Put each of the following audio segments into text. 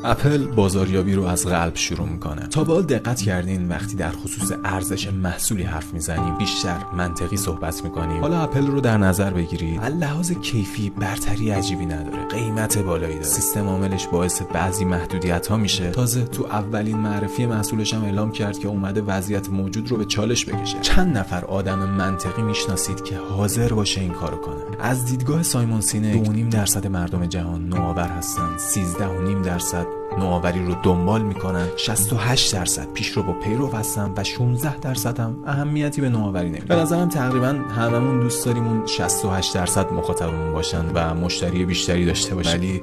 اپل بازاریابی رو از قلب شروع میکنه. تا به حال دقت کردین وقتی در خصوص ارزش محصولی حرف میزنیم بیشتر منطقی صحبت میکنیم؟ حالا اپل رو در نظر بگیرید، از لحاظ کیفی برتری عجیبی نداره، قیمت بالایی داره، سیستم عاملش باعث بعضی محدودیت ها میشه. تازه تو اولین معرفی محصولش هم اعلام کرد که اومده وضعیت موجود رو به چالش بکشه. چند نفر آدم منطقی میشناسید که حاضر باشه این کارو کنه؟ از دیدگاه سایمون سینک 2.5% مردم جهان نوآور هستن، 13.5% نوآوری رو دنبال میکنن، 68% پیشرو با پیرو هستن و 16% هم اهمیتی به نوآوری نمیدن. به نظرم تقریبا هممون دوست داریم اون 68% مخاطبمون باشن و مشتری بیشتری داشته باشن، ولی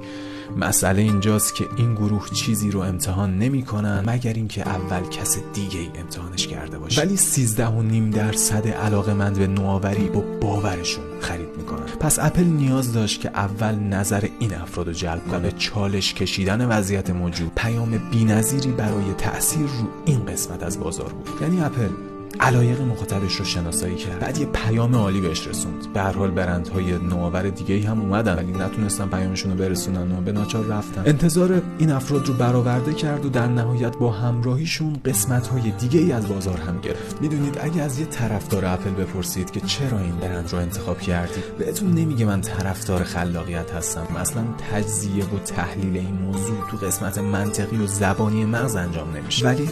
مسئله اینجاست که این گروه چیزی رو امتحان نمیکنن مگر اینکه اول کس دیگه ای امتحانش کرده باشه. ولی 13.5% علاقه‌مند به نوآوری با باورشون خرید میکنن. پس اپل نیاز داشت که اول نظر این افراد رو جلب کنه. چالش کشیدن وضعیت موجود پیام بی‌نظیری برای تأثیر رو این قسمت از بازار بود. یعنی اپل علایق مخاطبش رو شناسایی کرد، بعد یه پیام عالی بهش رسوند. به هر حال برندهای نوآور دیگه‌ای هم اومدن ولی نتونستن پیامشون رو برسونن و به ناچار رفتن. انتظار این افراد رو برآورده کرد و در نهایت با همراهیشون قسمت‌های دیگه‌ای از بازار هم گرفت. میدونید اگه از یه طرفدار اپل بپرسید که چرا این برند رو انتخاب کردی، بهتون نمیگه من طرفدار خلاقیت هستم. اصلا تجزیه و تحلیل این موضوع تو قسمت منطقی و زبانی مغز انجام نمیشه. ولی